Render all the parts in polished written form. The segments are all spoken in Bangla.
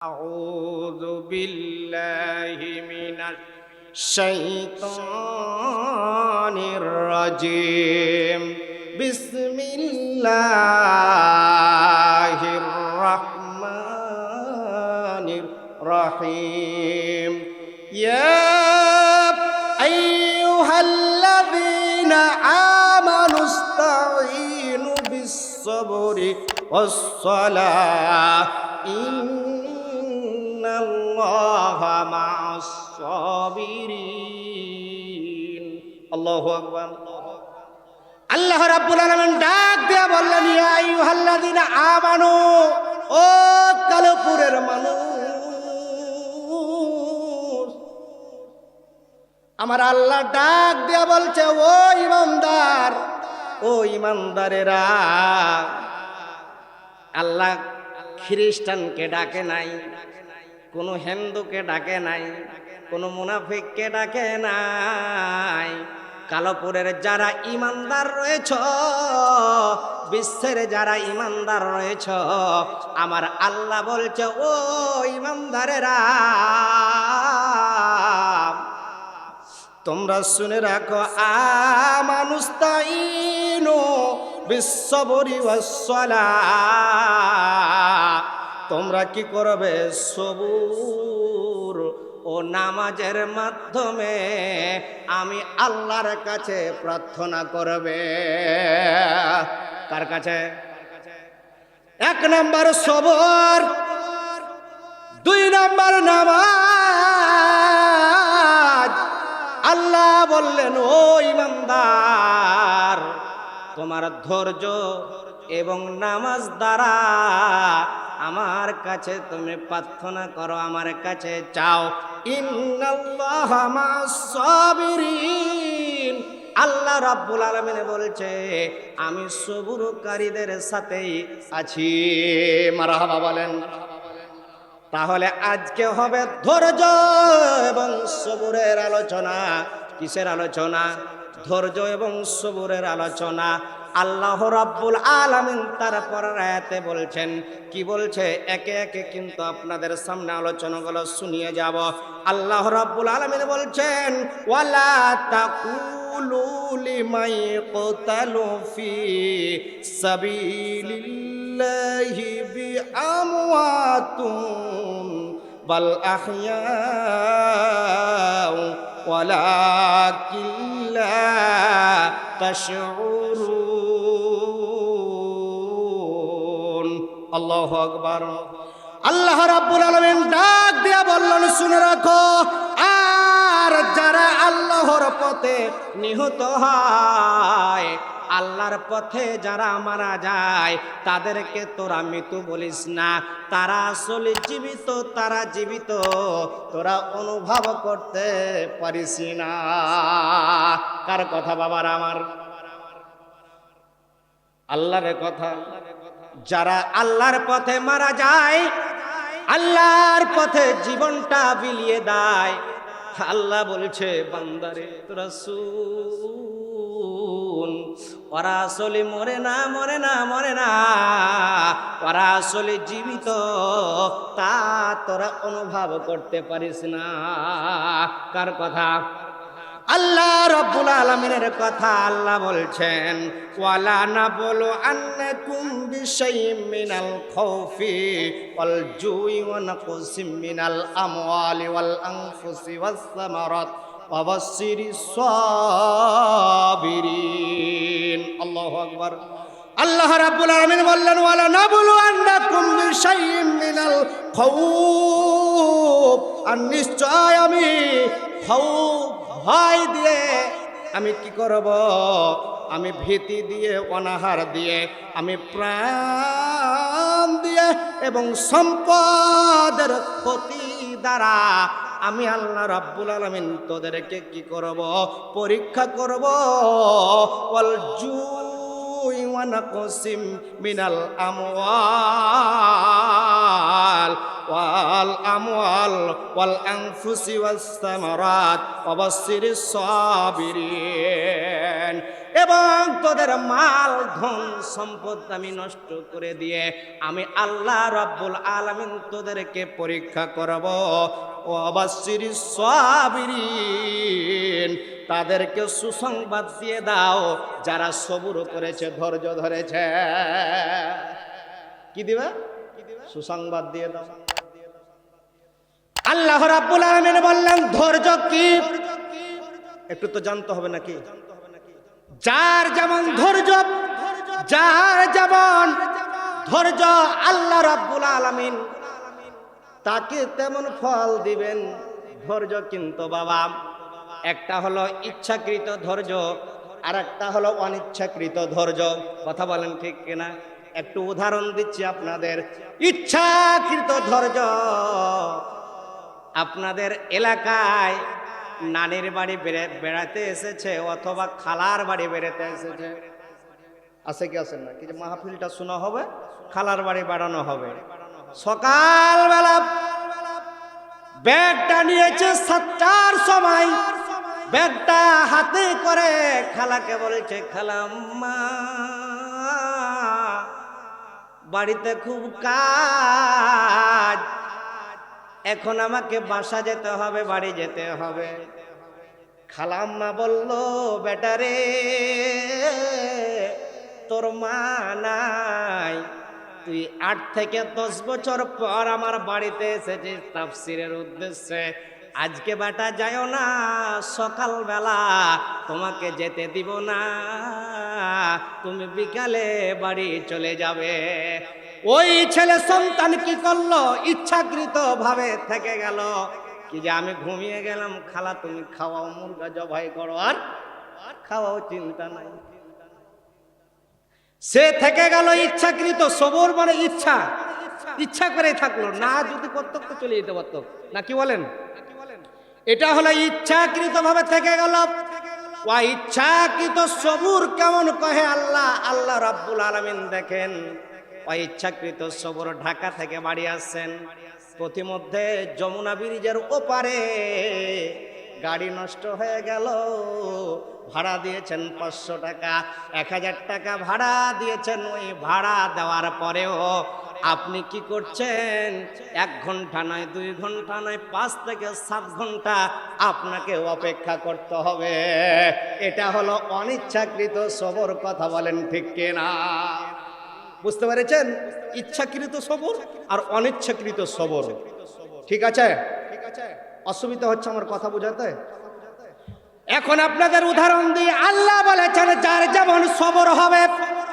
أعوذ بالله من الشيطان الرجيم بسم الله الرحمن الرحيم يا أيها الذين آمنوا استعينوا بالصبر والصلاة الله مع الصابرين الله أكبر আল্লাহ রাব্বুল আলামিন ডাক দিয়ে বললেন ইয়া আইয়ুহাল্লাযীনা আমানু ও কালপুরের মানুষ আমার আল্লাহ ডাক দিয়ে বলছে ও ঈমানদার ও ঈমানদারেরা আল্লাহ খ্রিস্টানকে ডাকে নাই, কোনো হিন্দুকে ডাকে নাই, কোনো মুনাফিককে ডাকে নাই। কালোপুরের যারা ইমানদার রয়েছ, বিশ্বের যারা ইমানদার রয়েছ, আমার আল্লাহ বলছে ও ইমানদারেরা তোমরা শুনে রাখো আমানুস্তাইনু বিসসবরি ওয়াসসালাহ, তোমরা কি করবে? সবুর ও নামাজের মাধ্যমে আমি আল্লাহর কাছে প্রার্থনা করবে। কার কাছে? এক নম্বর সবর, দুই নম্বর নামাজ। আল্লাহ বললেন ও ইমানদার তোমার ধৈর্য এবং নামাজ দ্বারা আমার কাছে তুমি প্রার্থনা করো, আমার কাছে চাও। ইন্নাল্লাহা মা'আস সাবিরিন, আল্লাহ রাব্বুল আলামিন বলছে আমি সবুরকারীদের সাথেই আছি। মারহাবা বলেন। তাহলে আজকে হবে ধৈর্য এবং সবুরের আলোচনা। কিসের আলোচনা? ধৈর্য এবং সবুরের আলোচনা। আল্লাহ রাব্বুল আলামিন তারপর আয়াতে বলছেন, কি বলছে একে একে কিন্তু আপনাদের সামনে আলোচনাগুলো শুনিয়ে যাব। আল্লাহ রাব্বুল আলামিন বলছেন ওয়ালা তাকুলু লিমান ইয়াকতালু ফি সাবিলিল্লাহি বিআমওয়াতুন বাল আহইয়াউ ওয়ালাকিন লা তাশউরুন। আল্লাহু আকবার। আল্লাহ রাব্বুল আলামিন ডাক দিয়া বললেন শুনে রাখো, আর যারা আল্লাহর পথে নিহত হয়, আল্লাহর পথে যারা মারা যায় তাদেরকে তোরা মৃত বলিস না, তারা আসলে জীবিত, তারা জীবিত, তোরা অনুভব করতে পারিস না। কার কথা বাবার? আমার আল্লাহর কথা। যারা আল্লাহর পথে মারা যায়, আল্লাহর পথে জীবনটা বিলিয়ে দেয়, আল্লাহ বলছে বান্দারে তোরা শুন, ওরা আসলে মরে না, মরে না, মরে না, ওরা আসলে জীবিত, তা তোরা অনুভব করতে পারিস না। কার কথা? আল্লাহ রাব্বুল আলামিনের কথা। আল্লাহ বলছেন ওয়ালা নাবলু আন্নাকুম বিশাইইম মিনাল খাউফি ওয়াল জুই ওয়া নাকসিম মিনাল আমওয়ালি ওয়াল আনফুসি ওয়াস সামারাত ওয়া বাশশিরিস সাবিরিন। আল্লাহু আকবার। আল্লাহ রাব্বুল আলামিন বললেন ওয়ালা নাবলু আন্নাকুম বিশাইইম মিনাল খাউফ, আর নিশ্চয় আমি খাউফ ভয় দিয়ে আমি কি করব? আমি ভীতি দিয়ে, অনাহার দিয়ে, আমি প্রাণ দিয়ে এবং সম্পদের ক্ষতি দ্বারা আমি আল্লাহ রাব্বুল আলামিন তোদেরকে কি করব? পরীক্ষা করব। ওয়াল জু ওয়া নাকসিম মিনাল আমওয়াল ওয়াল আনফুসি ওয়াস সামারাত ওয়া বাশশিরিস সাবিরিন। এবং তোদের মাল ধন সম্পদ আমি নষ্ট করে দিয়ে আমি আল্লাহ রাব্বুল আলামিন তোদেরকে পরীক্ষা করব। ওয়া বাশশিরিস সাবিরিন, তাদেরকে সুসংবাদ দিয়ে দাও যারা সবুর করেছে, ধৈর্য ধরেছে। কি দিবে? সুসংবাদ দিয়ে দাও। আল্লাহ রাব্বুল আলামিন বললেন ধৈর্য কি? একটু তো জানতে হবে নাকি? যার যেমন ধৈর্য, যার যেমন ধৈর্য আল্লাহ রাব্বুল আলামিন তাকে তেমন ফল দিবেন। ধৈর্য কিন্তু বাবা একটা হলো ইচ্ছাকৃত ধৈর্য, আর একটা হলো অনিচ্ছাকৃত ধৈর্য। কথা বলেন ঠিক কিনা? একটু উদাহরণ দিচ্ছি আপনাদের। ইচ্ছাকৃত ধৈর্য, আপনাদের এলাকায় নানির বাড়ি বেড়াতে এসেছে অথবা খালার বাড়ি বেড়াতে এসেছে, আছে কি আছেন না? কি যে মাহফিলটা শোনা হবে, খালার বাড়ি বেড়ানো হবে। সকালবেলা ব্যাগটা নিয়েছে 7টার সময়, ব্যাগটা হাতে করে খালাকে বলেছে, খালাম্মা বাড়িতে খুব কাজ, এখন আমাকে বাসা যেতে হবে, বাড়ি যেতে হবে। খালাম্মা বলল, বেটারে তোর মা নাই, তুই 8 থেকে 10 বছর পর আমার বাড়িতে এসেছিস তাফসীরের উদ্দেশ্যে। আজকে বেটা যাও না, সকালবেলা তোমাকে যেতে দিব না, তুমি বিকালে বাড়ি চলে যাবে। ওই ছেলে সন্তান কি করলো? ইচ্ছাকৃত ভাবে থেকে গেল কি যে আমি ঘুমিয়ে গেলাম, খালা তুমি খাওয়াও, মুরগা জবাই করো, আর খাওয়াও, চিন্তা নাই। সে থেকে গেল ইচ্ছাকৃত। সবর মানে ইচ্ছা, ইচ্ছা করে থাকলো না, যদি করত তো চলে যেতে পারত না। কি বলেন? এটা হলো ইচ্ছাকৃত ভাবে থেকে গেল। ওয়া ইচ্ছাকৃত সবুর কেমন কহে আল্লাহ রাব্বুল আলামিন দেখেন। ওই ইচ্ছাকৃত সবর ঢাকা থেকে বাড়ি আসছেন, প্রতিমধ্যে যমুনা ব্রিজের ওপারে গাড়ি নষ্ট হয়ে গেল। ভাড়া দিয়েছেন 500 টাকা, 1000 টাকা ভাড়া দিয়েছেন। ওই ভাড়া দেওয়ার পরেও আপনি কি করছেন? 1 ঘন্টা নয়, 2 ঘন্টা নয়, 5 থেকে 7 ঘন্টা আপনাকে অপেক্ষা করতে হবে। এটা হলো অনিচ্ছাকৃত সবর। কথা বলেন ঠিক কিনা? বুঝতে পেরেছেন? ইচ্ছাকৃত সবর আর অনিচ্ছাকৃত সবর। ঠিক আছে? অসুবিধা হচ্ছে আমার কথা বোঝাতে? এখন আপনাদের উদাহরণ দিই। আল্লাহ বলেছেন যার যেমন সবর হবে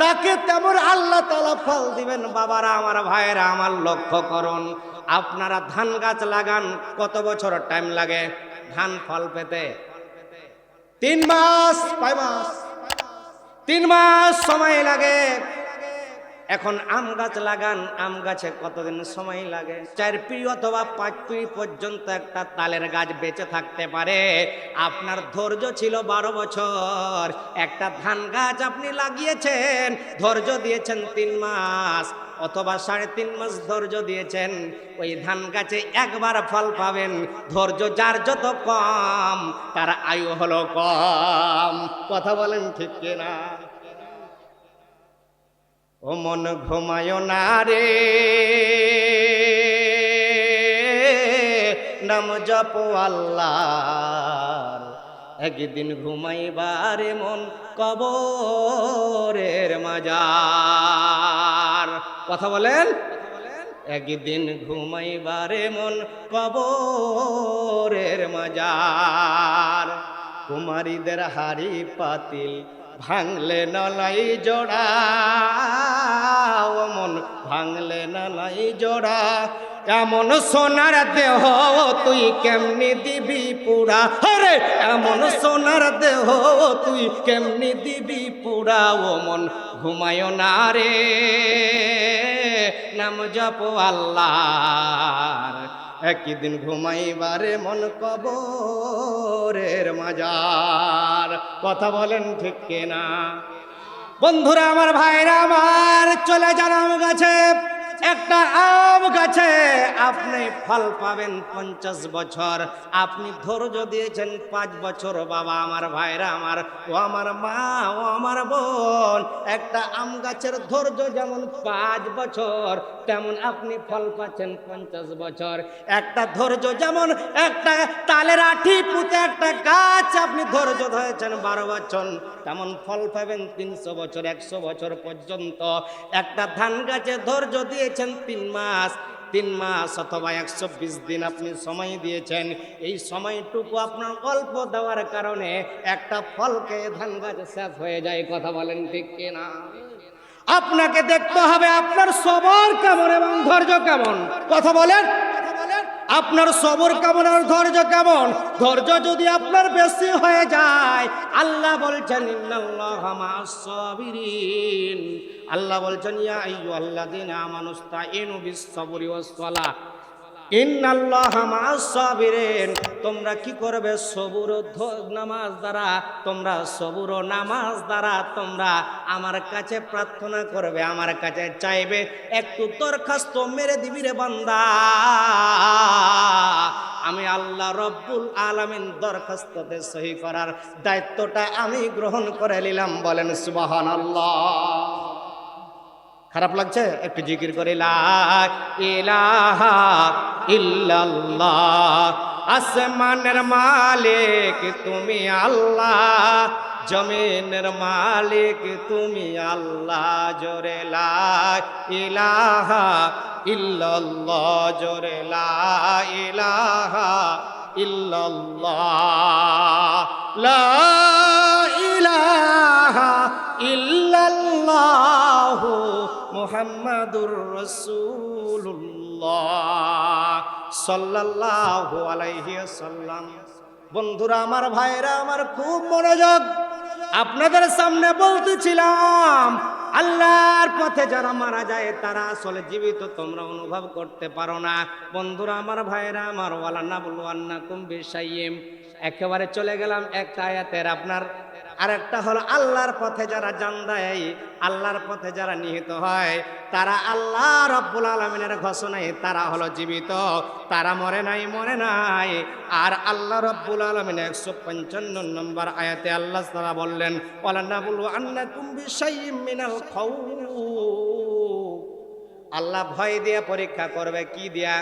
তাকে তেমন আল্লাহ তাআলা ফল দিবেন। বাবারা আমার, ভাইয়েরা আমার, লক্ষ্য করুন। আপনারা ধান গাছ লাগান, কত বছর টাইম লাগে ধান ফল পেতে? 3 মাস, 5 মাস, 3 মাস সময় লাগে। এখন আম গাছ লাগান, আম গাছে কতদিন সময় লাগে? 4 পিঁড়ি অথবা 5 পিঁড়ি পর্যন্ত একটা তালের গাছ বেঁচে থাকতে পারে। আপনার ধৈর্য ছিল 12 বছর। একটা ধান গাছ আপনি লাগিয়েছেন, ধৈর্য দিয়েছেন 3 মাস অথবা 3.5 মাস ধৈর্য দিয়েছেন। ওই ধান গাছে একবার ফল পাবেন। ধৈর্য যার যত কম, তার আয়ু হলো কম। কথা বলেন ঠিক কিনা? ও মন ঘুমায় না রে, নাম জপ আল্লাহর, একদিন ঘুমাইবারে মন কবরের মাজার। কথা বলেন? একদিন ঘুমাইবারে মন কবরের মাজার। কুমারীদের হাড়ি পাতিল ভাঙলে নলাই জোড়া, ও মন ভাঙলে নলাই জোড়া। এমন সোনার দেহ তুই কেমনি দিবি পুরা, আরে এমন সোনার দেহ তুই কেমনি দিবি পুরা। ও মন ঘুমায় না রে, নাম জপ আল্লাহর, একদিন ঘুমাইবারে মন কবরের মাজার। কথা বলেন ঠিক কিনা? বন্ধুরা আমার, ভাইরা আমার, চলে যান আম গাছে। একটা আম গাছে আপনি ফল পাবেন 50 বছর, আপনি ধৈর্য দিয়েছেন 5 বছর। বাবা আমার, ভাইরা আমার, ও আমার মা, ও আমার বোন, একটা আম গাছের ধৈর্য যেমন 5 বছর, তেমন আপনি ফল পাচ্ছেন 50 বছর। একটা ধৈর্য যেমন একটা তালের আঠি পুঁতে একটা গাছ আপনি ধৈর্য ধরেছেন 12 বছর, তেমন ফল পাবেন 300 বছর, 100 বছর পর্যন্ত। একটা ধান গাছে ধৈর্য দিয়েছেন 3 মাস, 3 মাস অথবা 120 দিন আপনি সময় দিয়েছেন। এই সময়টুকু আপনার অল্প দেওয়ার কারণে একটা ফলকে ধান গাছ শেষ হয়ে যায়। কথা বলেন ঠিক কিনা? আপনাকে দেখতে হবে আপনার সবর কেমন এবং ধৈর্য কেমন। কথা বলেন, আপনার সবর কেমন আর ধৈর্য কেমন। ধৈর্য যদি আপনার বেশি হয়ে যায়, আল্লাহ বলছেন ইন্নাল্লাহা মা'আস সাবিরিন, আল্লাহ বলছেন ইয়া আইয়ুহাল্লাযীনা আমানুস্তাঈনু বিস-সাবরি ওয়াস-সালাহ ইন্নাল্লাহা মা'আস সাবিরিন। তোমরা কি করবে? সবুর ও নামাজ দ্বারা, তোমরা সবুর ও নামাজ দ্বারা তোমরা আমার কাছে প্রার্থনা করবে, আমার কাছে চাইবে। একটু দরখাস্ত মেরে দিবি রে বান্দা, আমি আল্লাহ রব্বুল আলামিন দরখাস্ততে সহি করার দায়িত্বটা আমি গ্রহণ করে নিলাম। বলেন সুবহানাল্লাহ। খারাপ লাগছে? একটু জিকির করে লা ইলাহা ইল্লাল্লাহ। আসমানের মালিক তুমি আল্লাহ, জমিনের মালিক তুমি আল্লাহ। জোরে লা ইলাহা ইল্লাল্লাহ, জোরে লা ইলাহা ইল্লাল্লাহ, লা ইলাহা ইল্লাল্লাহ মুহাম্মাদুর রাসূলুল্লাহ সাল্লাল্লাহু আলাইহি ওয়াসাল্লাম। বন্ধুরা আমার, ভাইরা আমার, খুব মনোযোগ। আপনাদের সামনে বলতেছিলাম, আল্লাহর পথে যারা মারা যায় তারা আসলে জীবিত, তোমরা অনুভব করতে পারো না। বন্ধুরা আমার, ভাইরা আমার, ওয়ালা নাবলুয়ান্নাকুম বিশাইইম, একেবারে চলে গেলাম একটা আয়াতের। আপনার আরেকটা হলো আল্লাহর পথে যারা জান দেয়, আল্লাহর পথে যারা নিহত হয়, তারা আল্লাহ রব্বুল আলামিনের ঘোষণায় তারা হলো জীবিত, তারা মরে নাই, মরে নাই। আর আল্লাহ রব্বুল আলামিন 155 নম্বর আয়াতে আল্লাহ তাআলা বললেন, ওয়ালা নাবলুয়ান্নাকুম বিশাইইম মিনাল খাউফ। আল্লাহ ভয় দিয়ে পরীক্ষা করবে। কি দিয়া?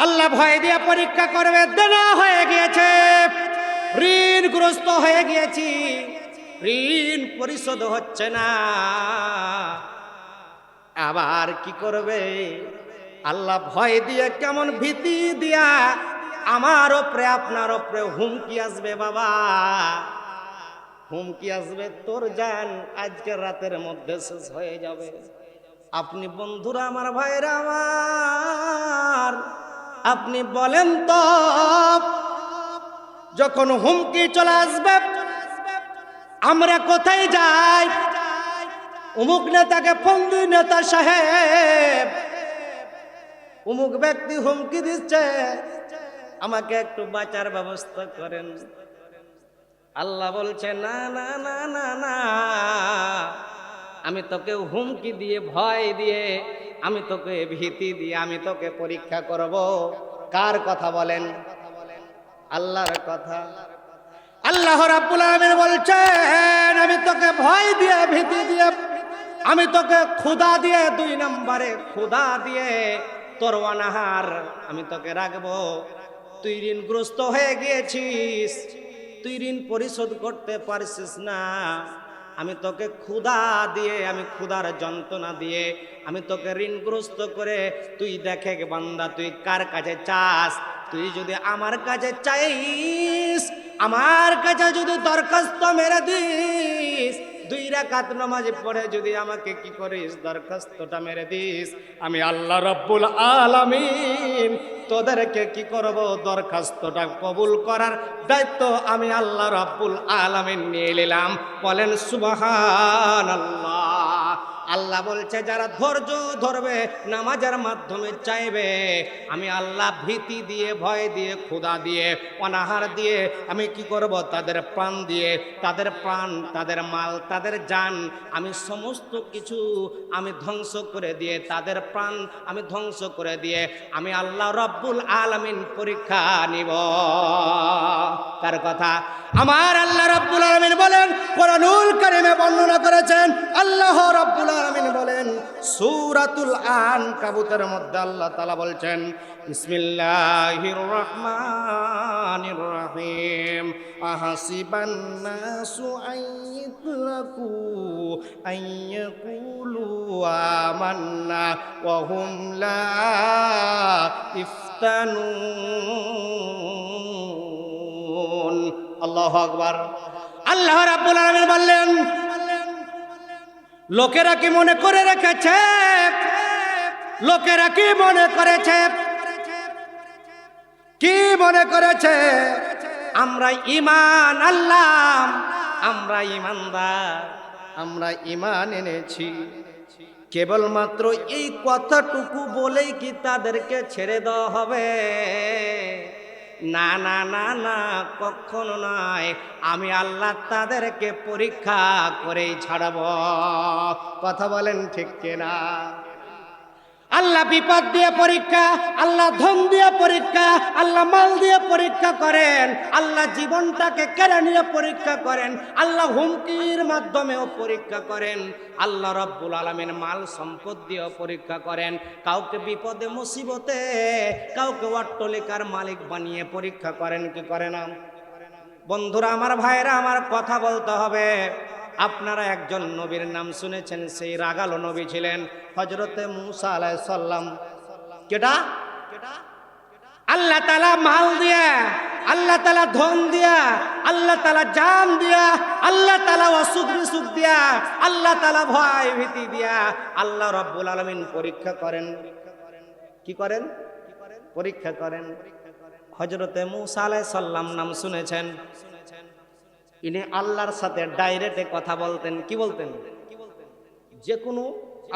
আল্লাহ ভয় দিয়ে পরীক্ষা করবে। দেনা হয়ে গিয়েছে, ঋণগ্রস্ত হয়ে গিয়েছি, ঋণ পরিশোধ হচ্ছে না, আবার কি করবে? আল্লাহ ভয় দিয়ে, কেমন ভীতি দিয়া আমার ওপরে আপনার ওপরে হুমকি আসবে। বাবা, হুমকি আসবে, তোর জান আজকের রাতের মধ্যে শেষ হয়ে যাবে। আপনি বন্ধুরা আমার, ভাইরা আমার, আপনি বলেন তো, যখন হুমকি চলে আসবে আমরা কোথায় যাই? অমুক নেতাকে ফোন দিই, নেতা সাহেব অমুক ব্যক্তি হুমকি দিচ্ছে, আমাকে একটু বাঁচার ব্যবস্থা করেন। আল্লাহ বলছে না না না না না, আমি তোকে হুমকি দিয়ে, ভয় দিয়ে, আমি তোকে ভীতি দিয়ে আমি তোকে পরীক্ষা করব। কার কথা বলেন? আল্লাহর কথা। আল্লাহ রাব্বুল আলামিন বলছেন, আমি তোকে ভয় দিয়ে, ভীতি দিয়ে, আমি তোকে ক্ষুধা দিয়ে, 2 নম্বরে ক্ষুধা দিয়ে তোর অনাহার আমি তোকে রাখবো। তুই ঋণগ্রস্ত হয়ে গিয়েছিস, তুই ঋণ পরিশোধ করতে পারছিস না, আমি তোকে ক্ষুধা দিয়ে, আমি ক্ষুধার যন্ত্রণা দিয়ে আমি তোকে ঋণগ্রস্ত করে, তুই দেখে বান্দা তুই কার কাছে চাস। তুই যদি আমার কাছে চাইস, আমার কাছে যদি দরখাস্ত মেরে দিস, 2 রাকাত নামাজ পড়ে যদি আমাকে কি করিস, দরখাস্তটা মেরে দিস, আমি আল্লাহ রব্বুল আলামিন তোদেরকে কি করব? দরখাস্তটা কবুল করার দায়িত্ব আমি আল্লাহ রব্বুল আলামিন নিয়ে নিলাম। বলেন সুবহানাল্লাহ। আল্লাহ বলছে যারা ধৈর্য ধরবে, নামাজের মাধ্যমে চাইবে, আমি আল্লাহ ভীতি দিয়ে, ভয় দিয়ে, ক্ষুধা দিয়ে, অনাহার দিয়ে আমি কি করব, তাদের প্রাণ দিয়ে, তাদের প্রাণ, তাদের মাল, তাদের জান, আমি সমস্ত কিছু আমি ধ্বংস করে দিয়ে, তাদের প্রাণ আমি ধ্বংস করে দিয়ে আমি আল্লাহ রব্বুল আলামিন পরীক্ষা নিব। কার কথা? আমার আল্লাহ রব্বুল আলামিন বলেন, কোরআনুল কারীমে বর্ণনা করেছেন। আল্লাহ রব্বুল আলামিন বলেন সূরাতুল আনকাবুতের মধ্যে আল্লাহ তাআলা বলছেন, বিসমিল্লাহির রহমানির রহিম, আহাসিবান নাসু আইয়ুতরাকু আইয়াকুলু আমান্না ওয়া হুম লা ইফতানুন। আল্লাহু আকবার। আল্লাহ রাব্বুল আলামিন বললেন, লোকেরা কি মনে করে রেখেছে, লোকেরা কি মনে করেছে, কি মনে করেছে আমরা ঈমান আনলাম, আমরা ঈমানদার, আমরা ঈমান এনেছি, কেবলমাত্র এই কথাটুকু বলেই কি তাদেরকে ছেড়ে দেওয়া হবে? না না না না, কখনো নয়। আমি আল্লাহ তাদেরকে পরীক্ষা করেই ছাড়ব। কথা বলেন ঠিক কিনা? আল্লাহ বিপদ দিয়ে পরীক্ষা, আল্লাহ ধন দিয়ে পরীক্ষা, আল্লাহ মাল দিয়ে পরীক্ষা করেন, আল্লাহ জীবনটাকে কেড়ে নিয়ে পরীক্ষা করেন, আল্লাহ হুমকির মাধ্যমেও পরীক্ষা করেন, আল্লাহ রব্বুল আলামিন মাল সম্পদ দিয়েও পরীক্ষা করেন। কাউকে বিপদে মুসিবতে, কাউকে অট্টালিকার মালিক বানিয়ে পরীক্ষা করেন, কি করে না? বন্ধুরা আমার, ভাইরা আমার, কথা বলতে হবে। আপনারা একজন নবীর নাম শুনেছেন, সেই রাগালো নবী ছিলেন হযরতে মূসা আলাইহিস সালাম। কেডা? আল্লাহ তাআলা মাল দিয়া, আল্লাহ তাআলা ধন দিয়া, আল্লাহ তাআলা জান দিয়া, আল্লাহ তাআলা অসুখ বিসুখ দিয়া, আল্লাহ তাআলা ভয় ভীতি দিয়া আল্লাহ রব্বুল আলামিন পরীক্ষা করেন। কি করেন? পরীক্ষা করেন। হযরতে মূসা আলাইহিস সালাম নাম শুনেছেন। ইনি আল্লাহর সাথে ডাইরেক্টে কথা বলতেন। কি বলতেন? যে কোনো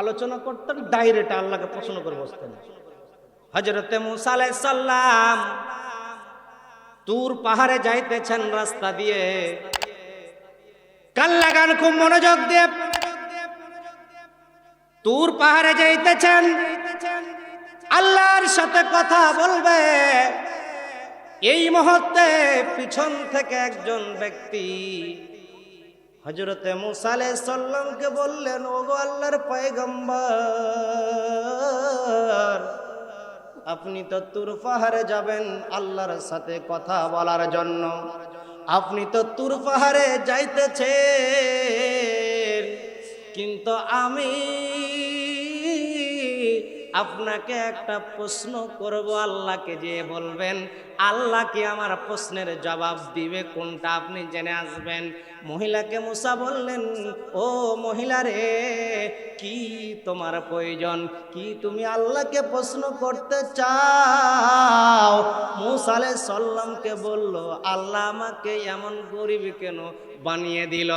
আলোচনা করতেন, ডাইরেক্ট আল্লাহকে প্রশ্ন করে বসতেন। হযরতে মূসা আলাইহিস সালাম তুর পাহাড়ে যাইতেছেন রাস্তা দিয়ে, কান লাগান খুব মনোযোগ দিয়ে। তুর পাহাড়ে যাইতেছেন, আল্লাহর সাথে কথা বলবে। এই মুহূর্তে পিছন থেকে একজন ব্যক্তি হযরতে মূসা আলাইহিস সালামকে বললেন, ওগো আল্লাহর পয়গম্বর, আপনি তো তুর পাহাড়ে যাবেন আল্লাহর সাথে কথা বলার জন্য, আপনি তো তুর পাহাড়ে যাইতেছেন, কিন্তু আমি আপনাকে একটা প্রশ্ন করব, আল্লাহকে যে বলবেন, আল্লাহ কি আমার প্রশ্নের জবাব দিবে কোনটা আপনি জেনে আসবেন। মহিলাকে মূসা বললেন, ও মহিলা রে, কি তোমার প্রয়োজন, কি তুমি আল্লাহকে প্রশ্ন করতে চাও? মূসা আলাইহিস সালামকে বলল, আল্লাহ আমাকে এমন গরিব কেন বানিয়ে দিল,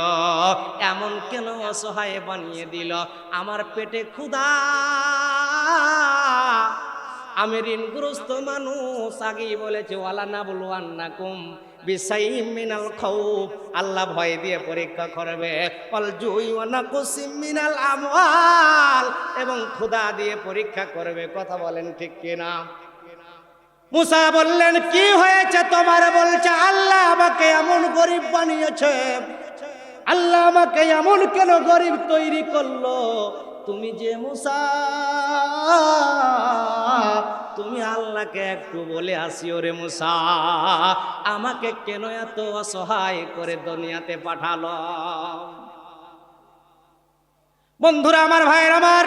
এমন কেন অসহায় বানিয়ে দিল, আমার পেটে ক্ষুধা, আমি ঋণগ্রস্ত মানুষ। আগেই বলেছে, ওয়ালা নাবলুয়ান্নাকুম বিশাইইম মিনাল খাউফ, আল্লাহ ভয় দিয়ে পরীক্ষা করবে, ওয়াল জুই ওয়া নাকসিম মিনাল আমওয়াল, এবং ক্ষুধা দিয়ে পরীক্ষা করবে। কথা বলেন ঠিক কিনা? মূসা বললেন, কি হয়েছে তোমার? বলছে, আল্লাহ আমাকে এমন গরিব বানিয়েছে, আল্লাহ আমাকে এমন কেন গরিব তৈরি করলো? তুমি যে মূসা, তুমি আল্লাহকে একটু বলে আসিও রে মূসা, আমাকে কেন এত অসহায় করে দুনিয়াতে পাঠালো? বন্ধুরা আমার, ভাইয়ের আমার,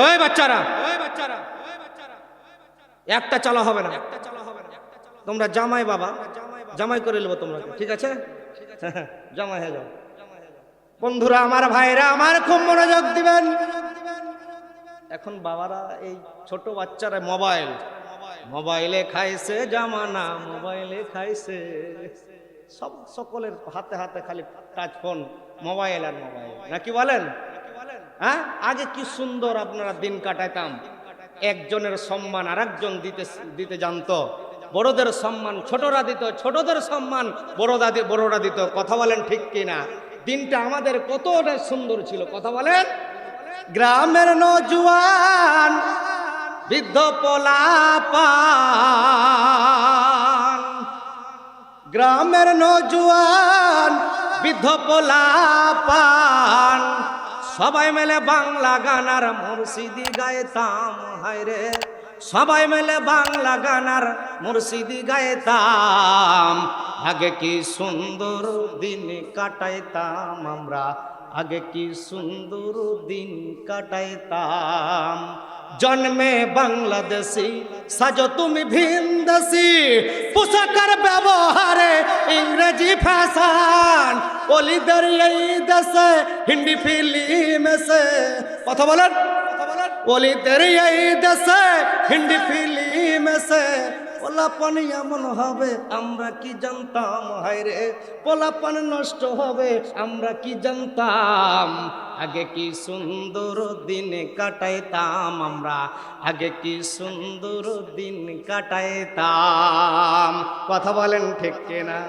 ওই বাচ্চারা, একটা চালা হবে না, তোমরা জামাই বাবা, জামাই করে নেবো তোমরা, ঠিক আছে? জামাই হয়ে যাও। বন্ধুরা আমার, ভাইরা আমার, খুব মনোযোগ দিবেন। এখন বাবারা, এই ছোট বাচ্চারা মোবাইলে খাইছে জামানা, মোবাইলে খাইছে সব, সকলের হাতে হাতে খালি টাচ ফোন, মোবাইল আর মোবাইল, নাকি বলেন? হ্যাঁ, আগে কি সুন্দর আপনারা দিন কাটাইতাম। একজনের সম্মান আর একজন দিতে দিতে জানতো। বড়দের সম্মান ছোটরা দিত, ছোটদের সম্মান বড়রা দিত। কথা বলেন ঠিক কিনা? দিনটা আমাদের কতটা সুন্দর ছিল, কথা বলেন। গ্রামের নজওয়ান বৃদ্ধ পোলাপান, গ্রামের নজওয়ান বৃদ্ধ পোলাপান, সবাই মিলে বাংলা গানার মুর্শিদি গাইতাম। হায়রে, সবাই মিলে বাংলা গানার মুর্শিদি গাইতাম। আগে কি সুন্দর দিন কাটাইতাম আমরা, আগে কি সুন্দর দিন কাটাইতাম। জন্মে বাংলাদেশি, সাজো তুমি ভিনদেশি, পোশাকের ব্যবহারে ইংরেজি ফ্যাশন, অলিদের এই দেশে হিন্দি ফিল্ম এসে, কথা বলেন, অলিদের এই দেশে হিন্দি ফিল্ম এসে পোলাপান এমন হবে আমরা কি জানতাম। হায়রে, পোলাপান নষ্ট হবে আমরা কি জানতাম। আগে কি সুন্দর দিন কাটাইতাম আমরা, আগে কি সুন্দর দিন কাটাইতাম। কথা বলেন ঠিক কিনা?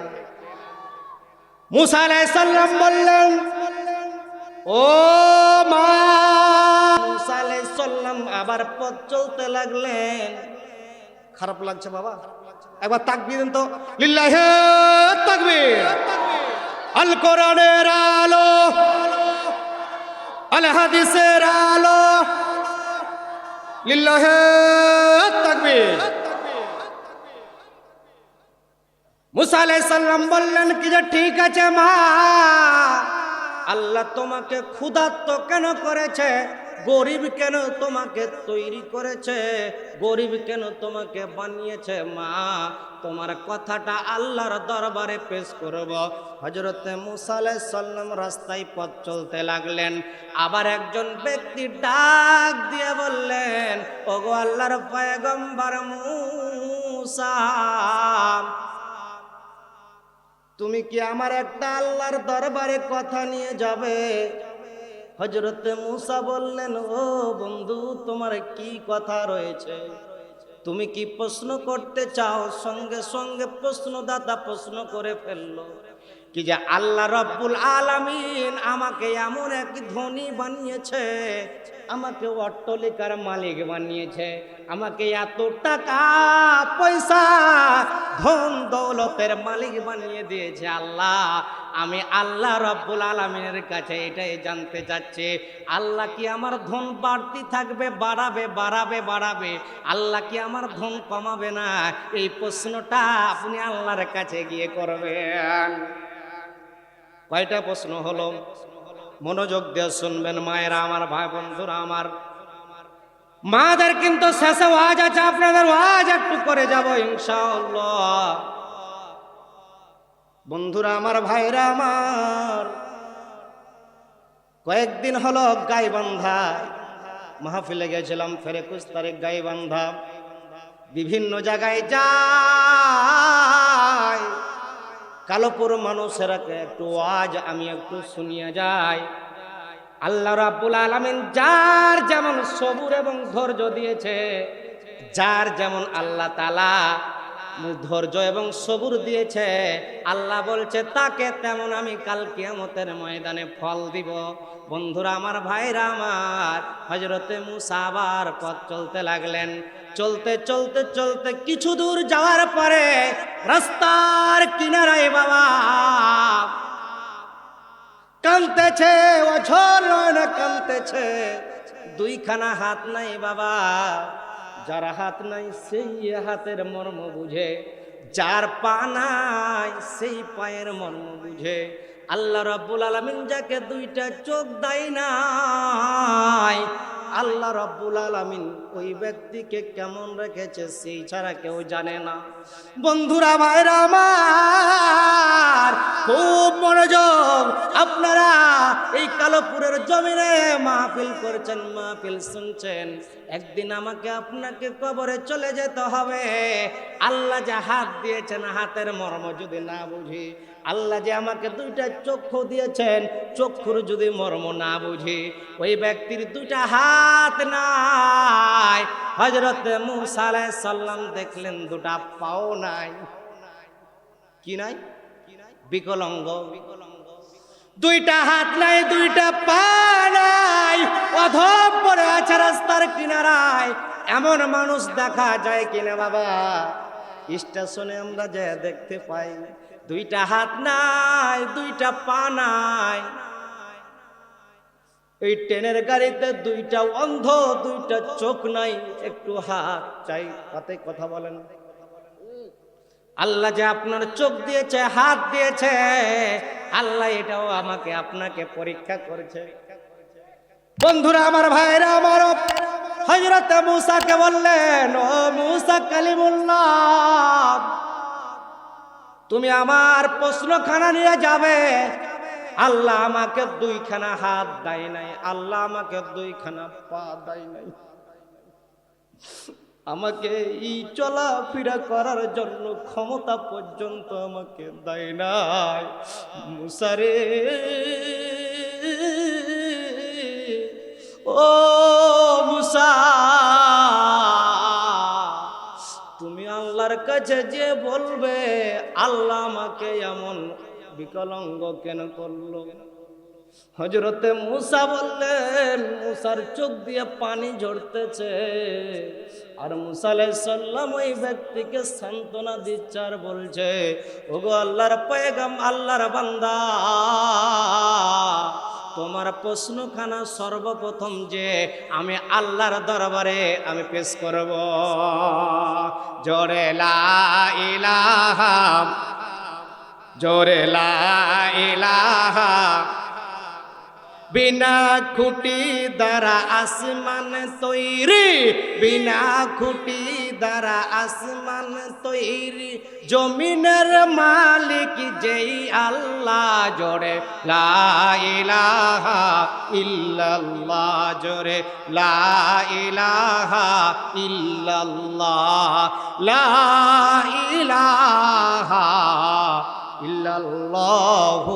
মুসা আলাইহিস সালাম বললেন, ও মা। মুসা আলাইহিস সালাম আবার পথ চলতে লাগলেন। খারাপ লাগছে বাবা? একবার তাকবীর দেন তো। লিল্লাহি তাকবীর। আল কোরআনের আলো, আল হাদিসের আলো, লিল্লাহি তাকবীর। মুসা আলাইহিস সালাম বললেন কি যে ঠিক আছে মা, আল্লাহ তোমাকে ক্ষুধার্ত কেন করেছে? গরিব কেন তোমাকে তৈরি করেছে? গরিব কেন তোমাকে বানিয়েছে? মা, তোমার কথাটা আল্লাহর দরবারে পেশ করব। হযরতে মুসা আলাইহিস সালাম রাস্তায় পথ চলতে লাগলেন। আবার একজন ব্যক্তি ডাক দিয়ে বললেন, ওগো আল্লাহর পয়গম্বর মুসা, তুমি কি আমার একটা আল্লাহর দরবারে কথা নিয়ে যাবে? হযরতে মুসা বললেন, ও বন্ধু, তোমার কি কথা রয়েছে? তুমি কি প্রশ্ন করতে চাও? সঙ্গে সঙ্গে প্রশ্নদাতা প্রশ্ন করে ফেললো কি যে আল্লাহ রাব্বুল আলামিন আমাকে এমন এক ধনী বানিয়েছে, আমাকে অট্টালিকার মালিক বানিয়েছে, আমাকে এত টাকা পয়সা ধন দৌলতের মালিক বানিয়ে দিয়েছে আল্লাহ। আমি আল্লাহ রাব্বুল আলামিনের কাছে এটাই জানতে চাচ্ছি, আল্লাহ কি আমার ধন বাড়তি থাকবে, বাড়াবে বাড়াবে বাড়াবে? আল্লাহ কি আমার ধন কমাবে না? এই প্রশ্নটা আপনি আল্লাহর কাছে গিয়ে করবেন। কয়টা প্রশ্ন হলো? মনোযোগ দিয়ে শুনবেন মায়েরা আমার, ভাই বন্ধুরা আমার। মাদের কিন্তু শেষে ওয়াজ আছে, আপনাদের ওয়াজ একটু করে যাব ইনশাআল্লাহ। বন্ধুরা আমার, ভাইরা আমার, কয়েকদিন হলো গাইবান্ধা মাহফিলে গেছিলাম। ফের 21 তারিখ গাইবান্ধা বিভিন্ন জায়গায় যায়। কালোপুর মানুষেরা একটু ওয়াজ আমি একটু শুনিয়ে যাই। আল্লাহ রাব্বুল আলামিন যার যেমন সবুর এবং ধৈর্য দিয়েছে, যার যেমন আল্লাহ তাআলা ধৈর্য এবং সবুর দিয়েছে, আল্লাহ বলছে তাকে তেমন আমি কাল কিয়ামতের ময়দানে ফল দিব। বন্ধুরা আমার, ভাইরা আমার, হযরতে মুসা আবার পথ চলতে লাগলেন। চলতে চলতে চলতে কিছু দূর যাওয়ার পরে রাস্তার কিনারায় বাবা কাঁদতেছে, অঝর নয়নে কাঁদতেছে। দুইখানা হাত নাই বাবা, যার হাত নাই সেই হাতের মর্ম বুঝে, যার পা নাই সেই পায়ের মর্ম বুঝে। আল্লাহ রাব্বুল আলামিন যাকে দুইটা চোখ দেয় নাই, আল্লাহ রাব্বুল আলামিন ওই ব্যক্তিকে কেমন রেখেছে সেই ছাড়া কেউ জানে না। বন্ধুরা ভাইরা আমার, খুব মনোযোগ। আপনারা এই কালোপুরের জমিনে মাহফিল করছেন, মাহফিল শুনছেন, একদিন আমাকে আপনাকে কবরে চলে যেতে হবে। আল্লাহ যে হাত দিয়েছেন, হাতের মর্ম যদি না বুঝি, আল্লাহ যে আমাকে দুইটা চক্ষু দিয়েছেন, চক্ষুর যদি মর্ম না বুঝি, ওই ব্যক্তির দুইটা হাত নাই। হযরত মূসা আলাইহিস সালাম দেখলেন দুটা পাও নাই। কি নাই? বিকলাঙ্গ। দুইটা হাত নাই, দুইটা পা নাই, অধম পড়ে আছে রাস্তার কিনারায়। এমন মানুষ দেখা যায় কিনা বাবা? স্টেশনে আমরা যে দেখতে পাই, দুইটা হাত নাই, দুইটা পা নাই। এই ট্রেনের গাড়িতে দুইটা অন্ধ, দুইটা চোখ নাই, একটু হাত চাই, তাতে কথা বলেন। আল্লাহ যে আপনার চোখ দিয়েছে, হাত দিয়েছে, আল্লাহ এটাও আমাকে আপনাকে পরীক্ষা করেছে। বন্ধুরা আমার, ভাইরা আমার, হযরত মূসাকে বললেন, ও মূসা কালিমুল্লাহ, তুমি আমার প্রশ্নখানা নিয়ে যাবে। আল্লাহ আমাকে দুইখানা হাত দেয় নাই, আল্লাহ আমাকে দুইখানা পা দেয় নাই, আমাকে এই চলাফেরা করার জন্য ক্ষমতা পর্যন্ত আমাকে দেয় নাই। মূসা রে, ও মূসা, তুমি আল্লাহর কাছে যে বলবে আল্লাহ আমাকে এমন বিকলাঙ্গ কেন করলো? হযরতে মূসা বললেন, মূসার চোখ দিয়ে পানি ঝরতেছে, আর মূসা আলাইহিস সালাম ওই ব্যক্তিকে সান্ত্বনা দিচ্ছে আর বলছে, ওগো আল্লাহর পয়গাম, আল্লাহর বান্দা, তোমার প্রশ্নখানা সর্বপ্রথম যে আমি আল্লাহর দরবারে আমি পেশ করব। জোরে লা ইলাহা, জোরে লা ইলাহা, বিনা খুঁটি দ্বারা আসমান তৈরি, বিনা খুঁটি দ্বারা আসমান তৈরি, জমিনের মালিক যেই আল্লাহ। জোরে লা ইলাহা ইল্লাল্লাহ, জোরে লা ইলাহা ইল্লাল্লাহ, লা ইলাহা ইল্লাল্লাহু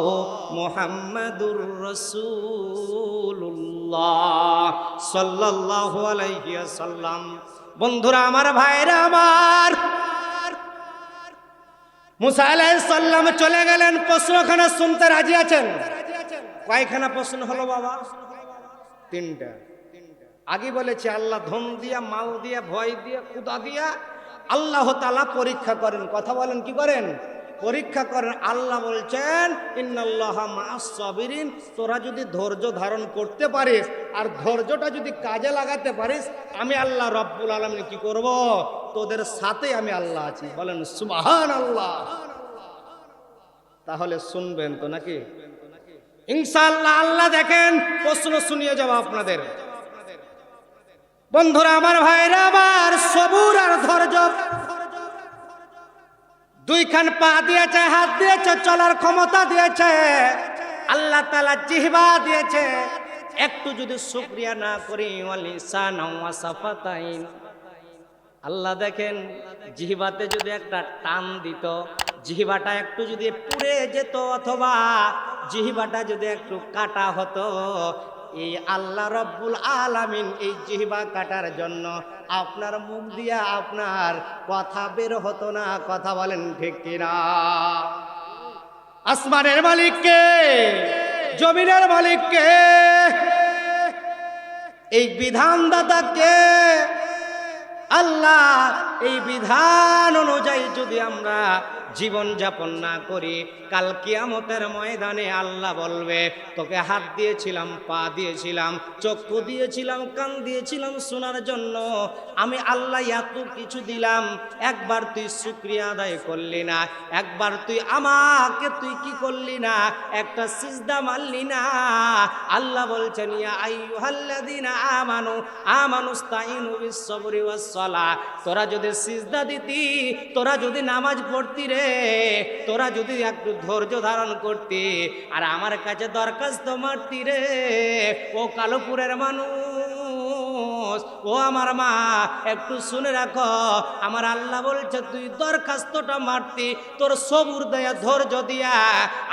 মুহাম্মাদুর রাসূলুল্লাহ সাল্লাল্লাহু আলাইহি ওয়াসাল্লাম। বন্ধুরা আমার, ভাইরা আমার, মূসা আলাইহিস সালাম চলে গেলেন। প্রশ্নখানা শুনতে রাজি আছেন? কয়খানা প্রশ্ন হলো বাবা? তিনটা। আগে বলেছে আল্লাহ ধন দিয়া, মাল দিয়া, ভয় দিয়া, ক্ষুধা দিয়া আল্লাহ তাআলা পরীক্ষা করেন। কথা বলেন, কি করেন? পরীক্ষা করেন। আল্লাহ বলছেন, ইন্নাল্লাহা মা'আস সাবিরিন, তোরা যদি ধৈর্য ধারণ করতে পারিস আর ধৈর্যটা যদি কাজে লাগাতে পারিস, আমি আল্লাহ রব্বুল আলামিন কি করব? তোদের সাথে আমি আল্লাহ আছি। বলেন সুবহানাল্লাহ। তাহলে শুনবেন তো নাকি? ইনশাআল্লাহ। আল্লাহ দেখেন, প্রশ্ন শুনিয়ে যাব আপনাদের। বন্ধুরা আমার, ভাইরা আমার, সবুর আর ধৈর্য, দুইখান পা দিয়েছে, হাত দিয়েছে, চলার ক্ষমতা দিয়েছে, আল্লাহ তাআলা জিহ্বা দিয়েছে। একটু যদি শুকরিয়া না করি, ওয়ালিসান ওয়া সাফাতাইন, আল্লাহ দেখেন জিহ্বাতে যদি একটা টান দিত, জিহ্বাটা একটু যদি পুড়ে যেত, অথবা জিহ্বাটা যদি একটু কাটা হতো, এই আল্লাহ রব্বুল আলামিন এই জিহ্বা কাটার জন্য আপনার মুখ দিয়া আপনার কথা বের হতো না। কথা বলেন ঠিক কিনা? আসমানের মালিক কে? জমিনের মালিক কে? এই বিধানদাতা কে? আল্লাহ। এই বিধান অনুযায়ী যদি আমরা জীবন যাপন না করি, কাল কিয়ামতের ময়দানে আল্লাহ বলবে, তোকে হাত দিয়েছিলাম, পা দিয়েছিলাম, চক্ষু দিয়েছিলাম, কান দিয়েছিলাম শোনার জন্য, আমি আল্লাহ এত কিছু দিলাম, একবার তুই শুকরিয়া আদায় করলি না, একবার তুই আমাকে তুই কি করলি না? একটা সিজদা মারলি না। আল্লাহ বলছেন, ইয়া আইয়ুহাল্লাযীনা আমানু আমানুস্তাইনু বিস-সাবরি ওয়াস-সালাহ, তোরা যদি সিজদা দিতি, তোরা যদি নামাজ পড়তি রে, তোরা যদি একটু ধৈর্য ধারণ করতি আর আমার কাছে দরখাস্ত মারতি রে, ও কালোপুরের মানুষ, মানুষ, ও আমার মা একটু শুনে রাখো, আমার আল্লাহ বলছে তুই দরখাস্তটা মারতি, তোর সবুর দেয়া ধৈর্য দিয়া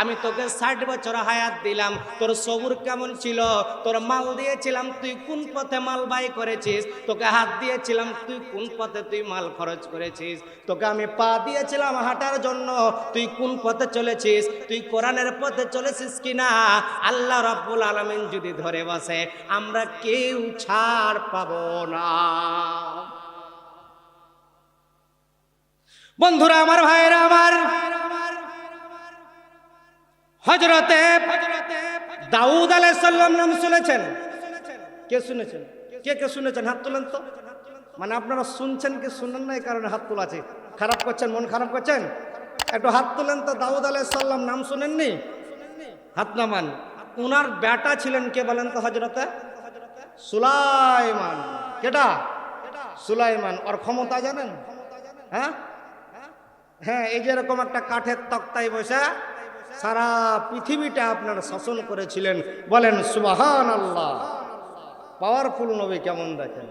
আমি তোকে 60 বছর হায়াত দিলাম, তোর সবুর কেমন ছিল, তোর মাল দিয়েছিলাম তুই কোন পথে মাল বাই করেছিস, তোকে হাত দিয়েছিলাম তুই কোন পথে তুই মাল খরচ করেছিস, তোকে আমি পা দিয়েছিলাম হাঁটার জন্য তুই কোন পথে চলেছিস, তুই কোরআনের পথে চলেছিস কিনা। আল্লাহ রাব্বুল আলামিন যদি ধরে বসে আমরা কেউ ছাড় পাবো না। বন্ধুরা আমার, ভাইরা আমার, হযরতে দাউদ আলাইহিস সালাম নাম শুনেছেন? কে শুনেছেন? কে কে শুনেছেন হাত তোলেন তো। মানে আপনারা শুনছেন কি শুনেন না এই কারণে হাত তোলা আছে। খারাপ করছেন, মন খারাপ করছেন, একটু হাত তোলেন তো। দাউদ আলাইহিস সালাম নাম শুনেননি? হাত নামান। উনার বেটা ছিলেন কে বলেন তো? হযরতে সুলাইমান। কেটা? সুলাইমান। ওর ক্ষমতা জানেন? হ্যাঁ হ্যাঁ, এই যে এরকম একটা কাঠের তক্তায় বসে সারা পৃথিবীটা আপনার শাসন করেছিলেন। বলেন সুবহানাল্লাহ। পাওয়ারফুল নবী কেমন দেখেন,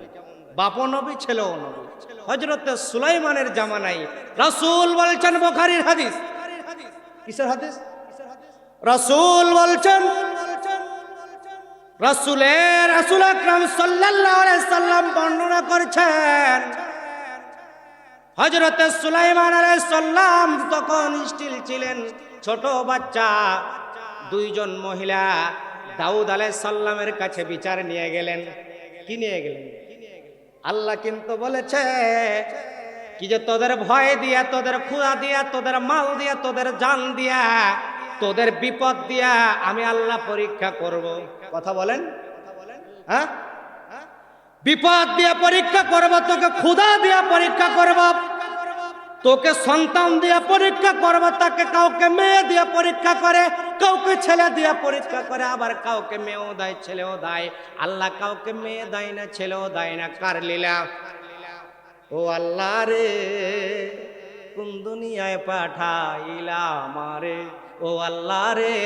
বাপও নবী ছেলেও নবী। হযরতে সুলাইমানের জামানায় রাসূল বলছেন, বুখারীর হাদিস। কিসের হাদিস? রাসূল বলছেন, রাসূল আকরাম সাল্লাল্লাহু আলাইহি সাল্লাম বর্ণনা করছেন, হযরতে সুলাইমান আলাইহিস সালাম তখন স্টিল ছিলেন, ছোট বাচ্চা। দুইজন মহিলা দাউদ আলাইহিস সালামের কাছে বিচার নিয়ে গেলেন। কি নিয়ে গেলেন? আল্লাহ কিন্তু বলেছে কি যে তোদের ভয় দিয়া, তোদের ক্ষুধা দিয়া, তোদের মাল দিয়া, তোদের জান দিয়া, তোদের বিপদ দিয়া আমি আল্লাহ পরীক্ষা করব। কথা বলেন, হ্যাঁ? বিপদ দিয়ে পরীক্ষা করব, তোকে ক্ষুধা দিয়া পরীক্ষা করব, তোকে সন্তান দিয়া পরীক্ষা করব, তাকে কাউকে মেয়ে দিয়া পরীক্ষা করে, কাউকে ছেলে দিয়া পরীক্ষা করে, আবার কাউকে মেয়েও দেয় ছেলেও দেয়। আল্লাহ কাউকে মেয়ে দেয় না, ছেলেও দেয় না। কার লীলা? ও আল্লাহ রে, কোন দুনিয়ায় পাঠাইলা আমারে, ও আল্লাহ রে,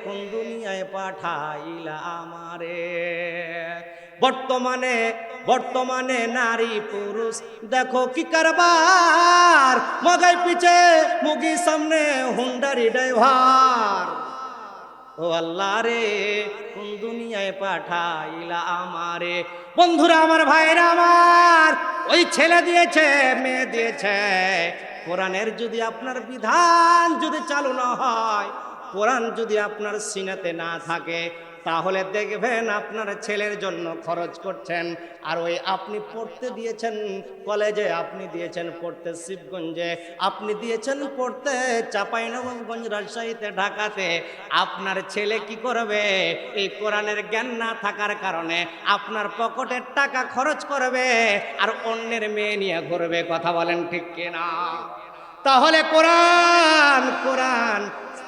কোন দুনিয়ায় পাঠাইলা আমারে। বর্তমানে নারী পুরুষ দেখো কি কারবার, মগাই পিছে মুগি সামনে হুন্ডারি ড্রাইভার। ও আল্লাহ রে, কোন দুনিয়ায় পাঠাইলা আমারে। বন্ধুরা আমার, ভাইরা আমার, ওই ছেলে দিয়েছে, মেয়ে দিয়েছে। কোরআনের যদি আপনার বিধান যদি চালু না হয়, কোরআন যদি আপনার সিনাতে না থাকে, তাহলে দেখবেন আপনার ছেলের জন্য খরচ করছেন, আর ওই আপনি পড়তে দিয়েছেন কলেজে, আপনি দিয়েছেন পড়তে শিবগঞ্জে, আপনি দিয়েছেন পড়তে চাঁপাইনবাবগঞ্জ, রাজশাহীতে, ঢাকাতে, আপনার ছেলে কি করবে? এই কোরআনের জ্ঞান না থাকার কারণে আপনার পকেটের টাকা খরচ করবে আর অন্যের মেয়ে নিয়ে ঘুরবে। কথা বলেন ঠিক কিনা? তাহলে কোরআন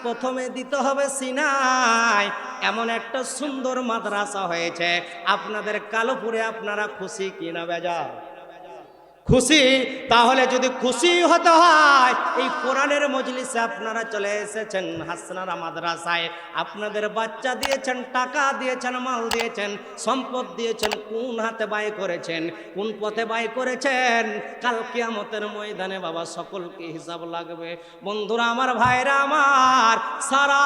প্রথমে দিতে হবে সিনায়। এমন একটা সুন্দর মাদ্রাসা হয়েছে আপনাদের কালোপুরে। আপনারা খুশি কিনা বেজার? খুশি। তাহলে যদি খুশি হতে হয়, এই কোরআনের মজলিসে আপনারা চলে এসেছেন, হাসনারা মাদ্রাসায়, আপনাদের বাচ্চা দিয়েছেন, টাকা দিয়েছেন, মাল দিয়েছেন, সম্পদ দিয়েছেন, কোন হাতে ব্যয় করেছেন, কোন পথে ব্যয় করেছেন, কাল কিয়ামতের ময়দানে বাবা সকলকে হিসাব লাগবে। বন্ধুরা আমার, ভাইরা আমার, সারা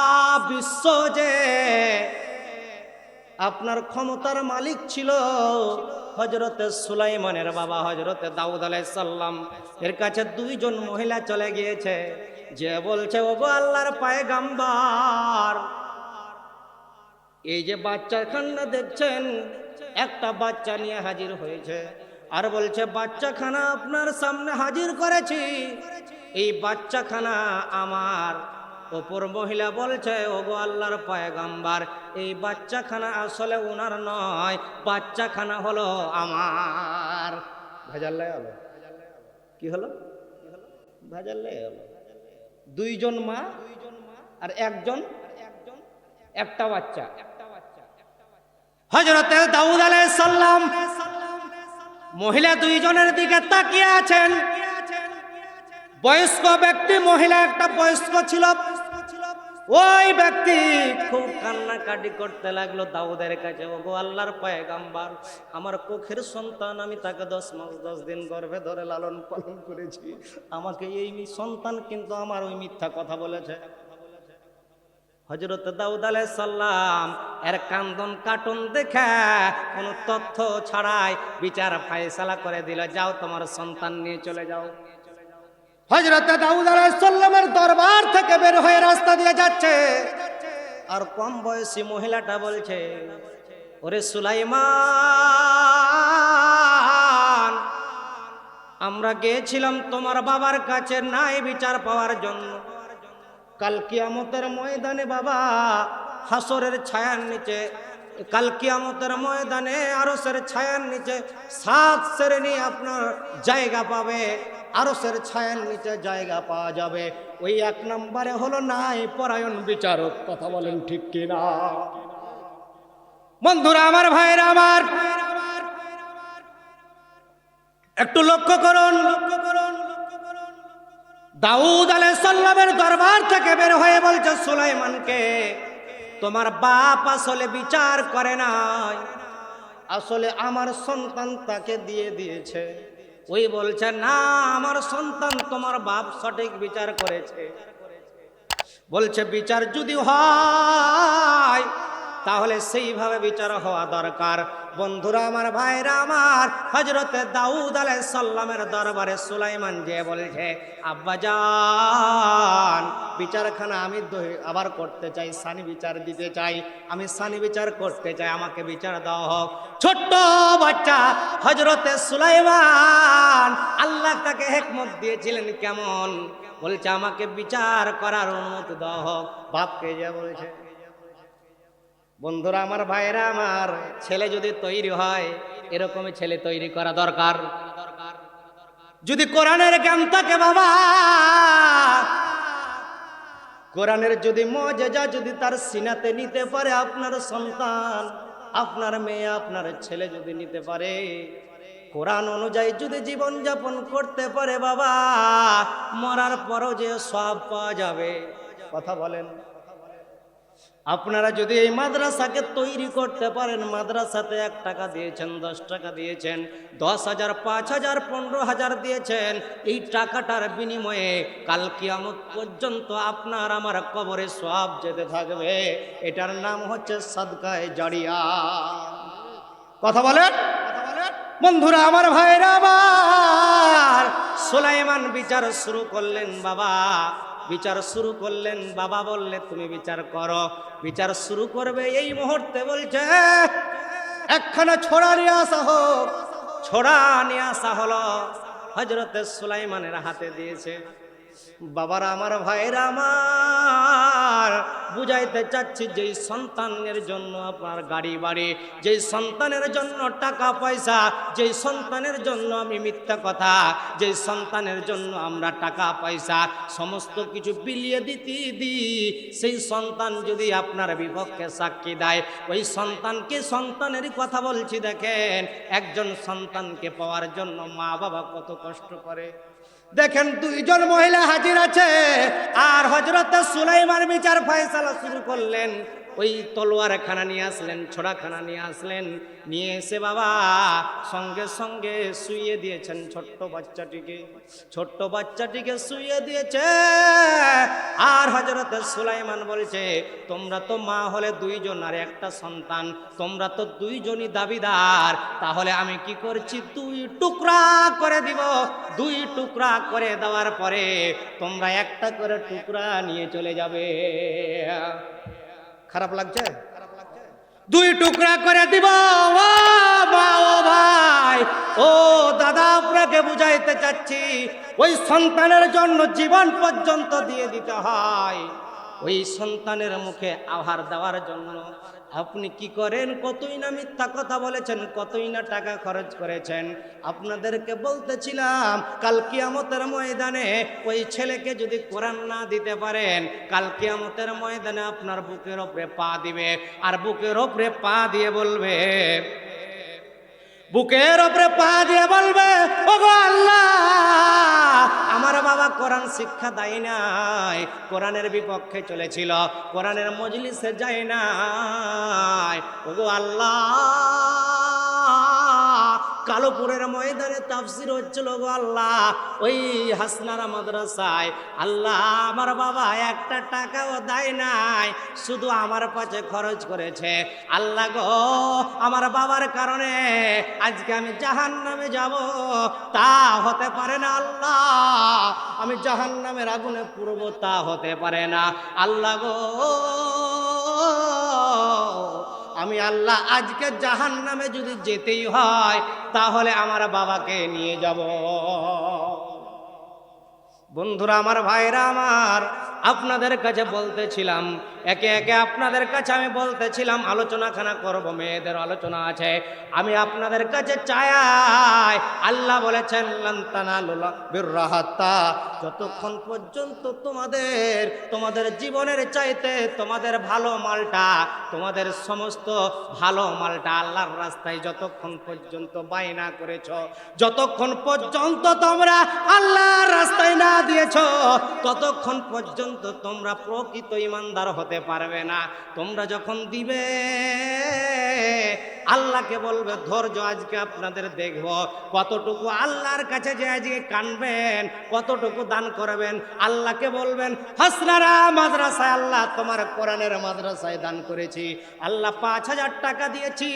বিশ্ব যে আপনার ক্ষমতার মালিক ছিল হযরতে সুলাইমানের বাবা হযরতে দাউদ আলাইহিস সালাম, এর কাছে দুইজন মহিলা চলে গিয়েছে, যে বলছে, ওগো আল্লাহর পয়গম্বর, এই যে বাচ্চাখানা দেখছেন, একটা বাচ্চা নিয়ে হাজির হয়েছে, আর বলছে বাচ্চাখানা আপনার সামনে হাজির করেছি, এই বাচ্চাখানা আমার। অপর মহিলা বলছে, ওগো আল্লাহর পয়গম্বর, এই বাচ্চাখানা আসলে ওনার নয়, বাচ্চাখানা হলো আমার। ভেজাল্লাই হলো। কি হলো? ভেজাল্লাই হলো। দুইজন মা আর একটা বাচ্চা। হযরতে দাউদ আলাইহিস সালাম মহিলা দুইজনের দিকে তাকিয়ে আছেন। বয়স্ক ব্যক্তি, মহিলা একটা বয়স্ক ছিল, ওই ব্যক্তি খুব কান্নাকাটি করতে লাগলো দাউদের কাছে, ওগো আল্লাহর পয়গাম্বার, আমার কোখের সন্তান, আমি তাকে 10 মাস 10 দিন গর্ভে ধরে লালন পালন করেছি, আমাকে এই সন্তান কিন্তু আমার ওই মিথ্যা কথা বলেছে। হযরত দাউদ আলাইহিস সালাম এর কান্দন কাটুন দেখে কোনো তথ্য ছাড়াই বিচার ফায়সালা করে দিল, যাও তোমার সন্তান নিয়ে চলে যাও। হযরত দাউদ আলাইহিস সালামের দরবার থেকে বের হয়ে রাস্তা দিয়ে যাচ্ছে, আর কম বয়সী মহিলাটা বলছে, ওরে সুলাইমান, আমরা গিয়েছিলাম তোমার বাবার কাছে ন্যায় বিচার পাওয়ার জন্য। কাল কিয়ামতের ময়দানে বাবা হাসরের ছায়ার নিচে, কাল কিয়ামতের ময়দানে আরশের ছায়ার নিচে 7 শ্রেণী আপনার জায়গা পাবে, আরশের ছায়ার নিচে জায়গা পাওয়া যাবে। ওই 1 নম্বরে হলো নাই পরায়ণ বিচারক। কথা বলেন ঠিক কিনা? বন্ধুরা আমার, ভাইরা আমার, একটু লক্ষ্য করুন। দাউদ আলাইহিস সালামের দরবার থেকে বের হয়ে বলছে সুলাইমানকে, তোমার বাপ আসলে বিচার করে নাই, আসলে আমার সন্তান তাকে দিয়ে দিয়েছে। ওই বলছে, না, আমার সন্তান, তোমার বাপ সঠিক বিচার করেছে। বলছে, বিচার যদি হয় তাহলে সেইভাবে বিচার হওয়া দরকার। বন্ধুরা আমার, ভাইরা আমার, হযরতে দাউদ আলাইহিস সালামের দরবারে সুলাইমান যে বলছে, আব্বাজান, বিচারখানা আমি আবার করতে চাই, সানি বিচার দিতে চাই, আমি সানি বিচার করতে চাই, আমাকে বিচার দেওয়া হোক। ছোট্ট বাচ্চা হযরতে সুলাইমান, আল্লাহ তাকে হিকমত দিয়েছিলেন কেমন, বলছে আমাকে বিচার করার অনুমতি দেওয়া হোক। বাপকে যে বলছে। বন্ধুরা আমার, ভাইরা আমার, ছেলে যদি তৈরি হয়, এরকমই ছেলে তৈরি করা দরকার। যদি কোরআনের জ্ঞান থাকে বাবা, কোরআনের যদি মজেজা যদি তার সিনাতে নিতে পারে আপনার সন্তান, আপনার মেয়ে, আপনার ছেলে যদি নিতে পারে, কোরআন অনুযায়ী যদি জীবন যাপন করতে পারে বাবা, মরার পরও যে সওয়াব পাওয়া যাবে। কথা বলেন। আপনারা যদি এই মাদ্রাসাকে তৈরি করতে পারেন, মাদ্রাসাতে 1 টাকা দিয়েছেন, 10 টাকা দিয়েছেন, 10,000, 5,000, 15,000 দিয়েছেন, এই টাকাটার বিনিময়ে কাল কিয়ামত পর্যন্ত আপনার আমার কবরে সওয়াব যেতে থাকবে। এটার নাম হচ্ছে সাদকায়ে জারিয়া। কথা বলেন। বন্ধুরা আমার, ভাইরা আমার, সুলাইমান বিচার শুরু করলেন বাবা, বিচার শুরু করলেন। বাবা বললে, তুমি বিচার করো। বিচার শুরু করবে এই মুহূর্তে বলছে, একখানা ছোড়া নিয়ে আসা হোক। ছোড়া নিয়ে আসা হলো, হযরতে সুলাইমানের হাতে দিয়েছে। বাবারা আমার, ভাইরা আমার, বুঝাইতে চাচ্ছি, যেই সন্তানের জন্য আপনার গাড়ি বাড়ি, যেই সন্তানের জন্য টাকা পয়সা, যেই সন্তানের জন্য আমি মিথ্যা কথা, যেই সন্তানের জন্য আমরা টাকা পয়সা সমস্ত কিছু বিলিয়ে দিই, সেই সন্তান যদি আপনার বিপক্ষে সাক্ষী দেয়, ওই সন্তানকে, সন্তানেরই কথা বলছি, দেখেন একজন সন্তানকে পাওয়ার জন্য মা বাবা কত কষ্ট করে। দেখেন 2 জন মহিলা হাজির আছে, আর হযরতে সুলাইমান বিচার ফয়সালা শুরু করলেন। ওই তলোয়ার খানা নিয়ে আসলেন, ছোড়া খানা নিয়ে আসলেন, নিয়ে এসে বাবা সঙ্গে সঙ্গে শুইয়ে দিয়েছেন ছোট্ট বাচ্চাটিকে শুইয়ে দিয়েছে। আর হযরতে সুলাইমান বলছে, তোমরা তো মা হলে 2 জন আর একটা সন্তান, তোমরা তো 2 জনই দাবিদার, তাহলে আমি কি করছি, 2 টুকরা করে দিব। 2 টুকরা করে দেওয়ার পরে তোমরা একটা করে টুকরা নিয়ে চলে যাবে। খারাপ লাগছে? 2 টুকরা করে দিব। ও মা, ও ভাই, ও দাদা, আপনাকে বুঝাইতে চাচ্ছি, ওই সন্তানের জন্য জীবন পর্যন্ত দিয়ে দিতে হয়। ওই সন্তানের মুখে আহার দেওয়ার জন্য আপনি কি করেন, কতই না মিথ্যা কথা বলেছেন, কতই না টাকা খরচ করেছেন। আপনাদেরকে বলতেছিলাম, কাল কিয়ামতের ময়দানে ওই ছেলেকে যদি কোরআন না দিতে পারেন, কাল কিয়ামতের ময়দানে আপনার বুকের ওপরে পা দিবে, আর বুকের ওপরে পা দিয়ে বলবে, বুকের ওপরে পা দিয়ে বলবে, ওগো আল্লাহ, আমার বাবা কোরআন শিক্ষা দেয় নাই, কোরআনের বিপক্ষে চলেছিল, কোরআনের মজলিসে যায় নাই। ওগো আল্লাহ, কালোপুরের ময়দানে তাফসীর হচ্ছিল গো আল্লাহ, ওই হাসনারা মাদ্রাসায়। আল্লাহ, আমার বাবা একটা টাকাও দেয় নাই, শুধু আমার পাশে খরচ করেছে। আল্লাহ গো, আমার বাবার কারণে আজকে আমি জাহান্নামে যাব, তা হতে পারে না আল্লাহ। আমি জাহান্নামের আগুনে পুড়ব, তা হতে পারে না আল্লাহ গো। আমি আল্লাহ আজকে জাহান্নামে যদি যেতেই হয়, তাহলে আমার বাবাকে নিয়ে যাব। বন্ধুরা আমার, ভাইরা আমার, আপনাদের কাছে বলতেছিলাম, একে একে আপনাদের কাছে আমি বলতেছিলাম, আলোচনাখানা করব, মেয়েদের আলোচনা আছে। আমি আপনাদের কাছে চাই, আল্লাহ বলেছেন লান তানালুল বিররা হাত্তা, যতক্ষণ পর্যন্ত তোমাদের জীবনের চাইতে তোমাদের ভালো মালটা, তোমাদের সমস্ত ভালো মালটা আল্লাহর রাস্তায় যতক্ষণ পর্যন্ত বায়না করেছ, যতক্ষণ পর্যন্ত তোমরা আল্লাহর রাস্তায় না দিয়েছ, ততক্ষণ পর্যন্ত তোমরা প্রকৃত ঈমানদার হতে পারবে না। তোমরা যখন দিবে, আল্লাহকে বলবে ধৈর্য। আজকে আপনাদের দেখব কতটুকু আল্লাহর কাছে যে আজকে কানবেন, কতটুকু দান করবেন। আল্লাহকে বলবেন, হাসনারা মাদ্রাসায় আল্লাহ তোমার কোরআনের মাদ্রাসায় দান করেছি, আল্লাহ 5,000 টাকা দিয়েছি,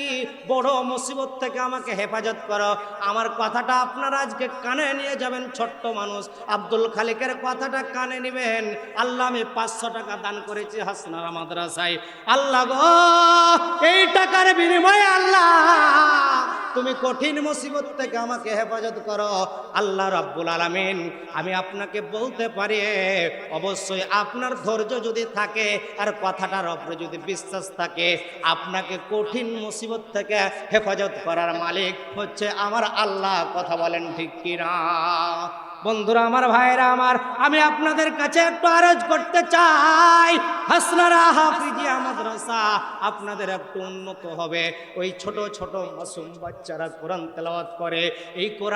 বড় মুসিবত থেকে আমাকে হেফাজত করো। আমার কথাটা আপনারা আজকে কানে নিয়ে যাবেন। ছোট্ট মানুষ আব্দুল খালিকের কথাটা কানে নেবেন। আল্লাহ, আমি 500 টাকা দান করেছি হাসনারা মাদ্রাসায়। আল্লাহ গো, এই টাকার বিনিময়ে আল্লাহ তুমি কঠিন মুসিবত থেকে আমাকে হেফাজত করো। আল্লাহ রাব্বুল আলামিন, আমি আপনাকে বলতে পারি, অবশ্যই আপনার ধৈর্য যদি থাকে আর কথাটার উপরে যদি বিশ্বাস থাকে, আপনাকে কঠিন মুসিবত থেকে হেফাজত করার মালিক হচ্ছে আমার আল্লাহ। কথা বলেন ঠিক কিনা? বন্ধুরা আমার, ভাইরা আমার, আমি আপনাদের কাছে একটু আরজ করতে চাই, হাসনারা হাফিজিয়া মাদ্রাসা আপনাদের একটু উন্নত হবে। ওই ছোট ছোট মাসুম বাচ্চারা কোরআন তেলাওয়াত করে, এই কোরআন